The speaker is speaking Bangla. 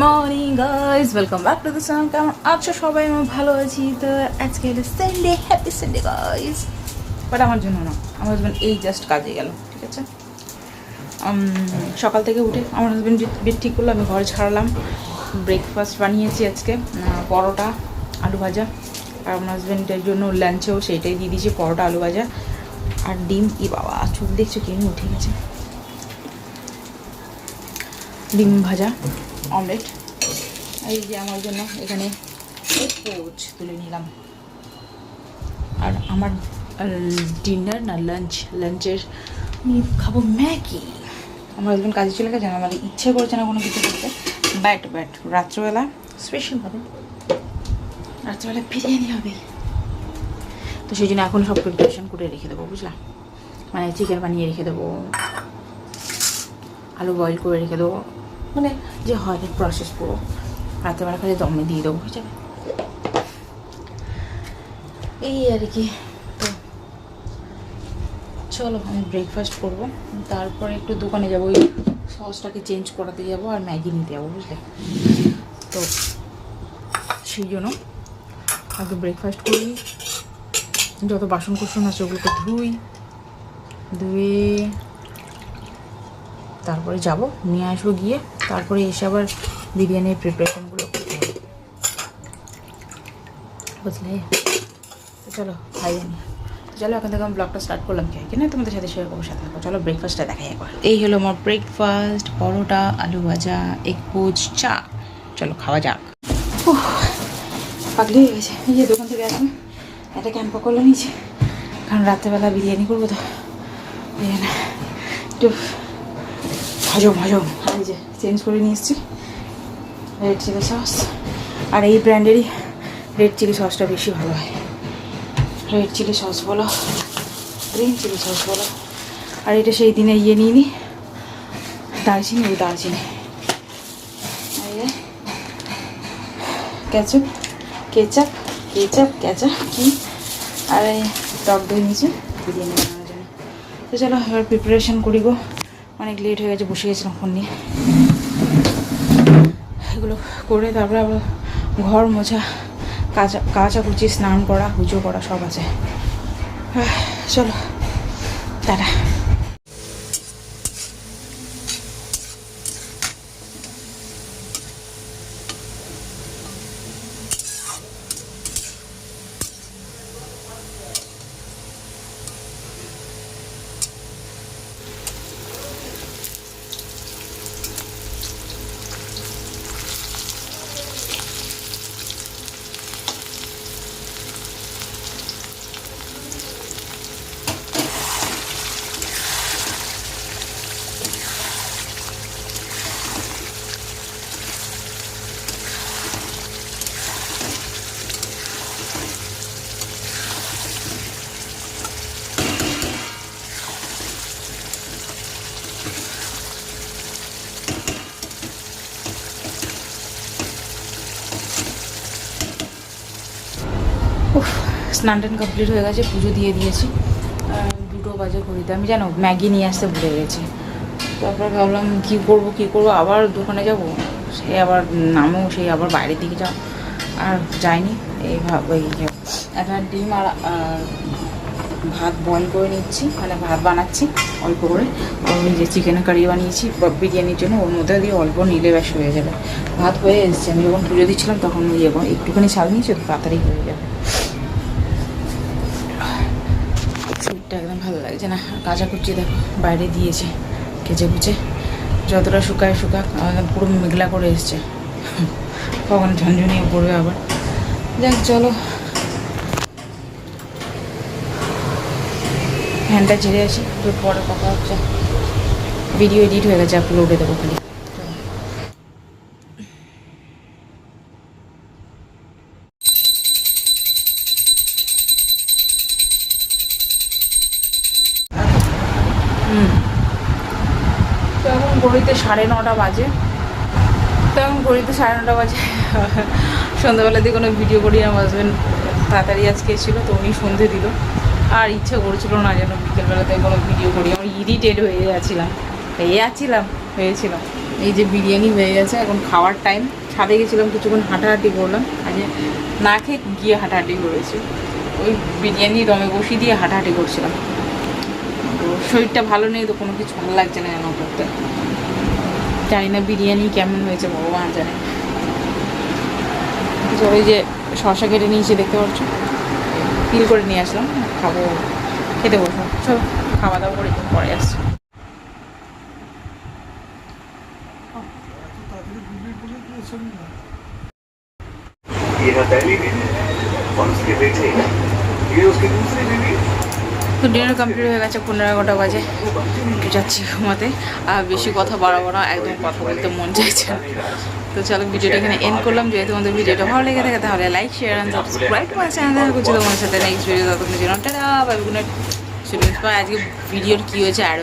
Morning guys, welcome back to the channel. কেমন আছো সবাই? আমি ভালো আছি। তো আজকে হলো Sunday, happy Sunday guys. But আমার জন্য না, আমার হাজব্যান্ড এই জাস্ট কাজে গেল, ঠিক আছে। সকাল থেকে উঠে আমার হাজব্যান্ড বেড ঠিক করলো, আমি ঘরে ছাড়লাম। ব্রেকফাস্ট বানিয়েছি আজকে, পরোটা আলু ভাজা। আর আমার হাজব্যান্ডের জন্য লাঞ্চেও সেইটাই দিয়ে দিয়েছি, পরোটা আলু ভাজা আর ডিম। ই বাবা, চোখ দেখছো কেমনি উঠে গেছে। ডিম ভাজা, অমলেট। এই যে আমার জন্য এখানে পোচ তুলে নিলাম। আর আমার ডিনার না লাঞ্চের আমি খাবো ম্যাগি। আমার হাজব্যান্ড কাজে চলে গেছে, আমার ইচ্ছে করছে না কোনো কিছু করতে। ব্যাট রাত্রেবেলা স্পেশাল হবে, রাত্রেবেলা বিরিয়ানি হবে। তো সেই জন্য এখন সব প্রিপারেশন করে রেখে দেবো, বুঝলাম। মানে চিকেন বানিয়ে রেখে দেবো, আলু বয়েল করে রেখে দেবো, মানে যে হয় প্রসেস পুরো। রাতেবেলা খালি দমে দিয়ে দেবো, হয়ে যাবে। এই আর কি। তো চলো আমি ব্রেকফাস্ট করবো, তারপরে একটু দোকানে যাবো, ওই সসটাকে চেঞ্জ করাতে যাবো আর ম্যাগি নিতে যাবো, বুঝলে। তো সেই জন্য আগে ব্রেকফাস্ট করি, যত বাসন কুসন আছে ওগুলোকে ধুয়ে তারপরে যাব, নিয়ে আসবো, গিয়ে তারপরে এসে আবার বিরিয়ানির প্রিপারেশনগুলো করতে হবে, বুঝলে। তো চলো খাইয়ে নি। চলো এখন থেকে আমি ব্লগটা স্টার্ট করলাম কি না, তোমাদের সাথে শেয়ার করবো, সাথে থাকো। চলো ব্রেকফাস্টটা দেখাই একবার। এই হলো আমার ব্রেকফাস্ট, পরোটা আলু ভাজা, এগ পোচ, চা। চলো খাওয়া যাক। পাগলি হয়ে গেছে। এই যে দোকান থেকে আসলাম, একটা ক্যাম্পা করলো নিয়েছি, কারণ রাত্রেবেলা বিরিয়ানি করবো। তো একটু হজম। এই যে চেঞ্জ করে নিয়ে এসেছি রেড চিলি সস। আর এই ব্র্যান্ডেরই রেড চিলি সসটা বেশি ভালো হয়। রেড চিলি সস বলো, গ্রিন চিলি সস বলো। আর এটা সেই দিনে নিয়ে নিই, দারচিনি, কেচাপ কি। আর এই টক দই নিচে বিরিয়ানি বানানোর জন্য। তো চলো এবার প্রিপারেশন করি গো, অনেক লেট হয়ে গেছে, বসে গেছিলাম ফোন নিয়ে। এগুলো করে তারপরে আবার ঘর মোছা, কাচাকুচি, স্নান করা, পুজো করা সব আছে। চলো টাটা। স্নান টান কমপ্লিট হয়ে গেছে, পুজো দিয়ে দিয়েছি। 2টো বাজে ঘড়িতে। আমি জানো ম্যাগি নিয়ে আসতে ভুলে গেছি। তারপর ভাবলাম কী করবো, আবার দোকানে যাব, সে আবার নামও, সেই আবার বাইরের দিকে যাও, আর যাইনি। এই একটা ডিম আর ভাত বয়েল করে নিচ্ছি, মানে ভাত বানাচ্ছি অল্প করে। ওই যে চিকেন কারি বানিয়েছি বিরিয়ানির জন্য, ওর মধ্যে দিয়ে অল্প নিলে ব্যাস হয়ে যাবে। ভাত হয়ে এসছে, আমি যখন পুজো দিচ্ছিলাম তখন ইয়ে একটুখানি ছাল নিয়েছি, তো তাড়াতাড়ি হয়ে যাবে। শরীরটা একদম ভালো লাগছে না। কাঁচা কুচি দেখো বাইরে দিয়েছে কেচে কুচে, যতটা শুকায় শুকাক, পুরো মেঘলা করে এসছে, কখন ঝনঝনিয়ে পড়বে আবার। যাক চলো, ফ্যানটা ঝেড়ে আসি, একটু পরে কথা হচ্ছে। ভিডিও এডিট হয়ে গেছে, আপলোডে দেবো খালি। তো এখন ঘড়িতে 9:30 বাজে, সন্ধ্যাবেলা দিয়ে কোনো ভিডিও করি। আমার হাজব্যান্ড তাড়াতাড়ি আজকে এসেছিলো, তো উনি সন্ধে দিল, আর ইচ্ছা করছিল না যেন বিকেলবেলাতে কোনো ভিডিও করি। আমি ইরিটেড হয়েছিলাম। এই যে বিরিয়ানি হয়ে গেছে, এখন খাওয়ার টাইম। ছাদে গেছিলাম, কিছুক্ষণ হাঁটাহাঁটি করলাম, আজকে না খেয়ে গিয়ে হাঁটাহাঁটি করেছি। ওই বিরিয়ানি দমে বসিয়ে দিয়ে হাঁটাহাঁটি করছিলাম। তো শরীরটা ভালো নেই, তো কোনো কিছু ভালো লাগছে না যেন করতে। জানি না বিরিয়ানি কেমন হয়েছে, ভগবান জানে। ওই যে শসা কেটে নিয়েছি দেখতে পাচ্ছ, ফিল করে নিয়ে আসলাম, খাবো, খেতে বসবো। চলো খাওয়া দাওয়া করে পরে আসছি। তো ডিনার কমপ্লিট হয়ে গেছে, 11:15 বাজে, যাচ্ছি ঘুমাতে। আর বেশি কথা বাড়াবো না, একদম কথা বলতে মন চাইছে। তো চলো ভিডিওটা এখানে এন্ড করলাম। যদি তোমাদের ভিডিওটা ভালো লেগে থাকে তাহলে লাইক, শেয়ার অ্যান্ড সাবস্ক্রাইব আমার চ্যানেল করছি। তোমার সাথে নেক্সট ভিডিও ততক্ষণের জন্য টাটা বাই, গুড নাইট। আজকে ভিডিওর কী হয়েছে আর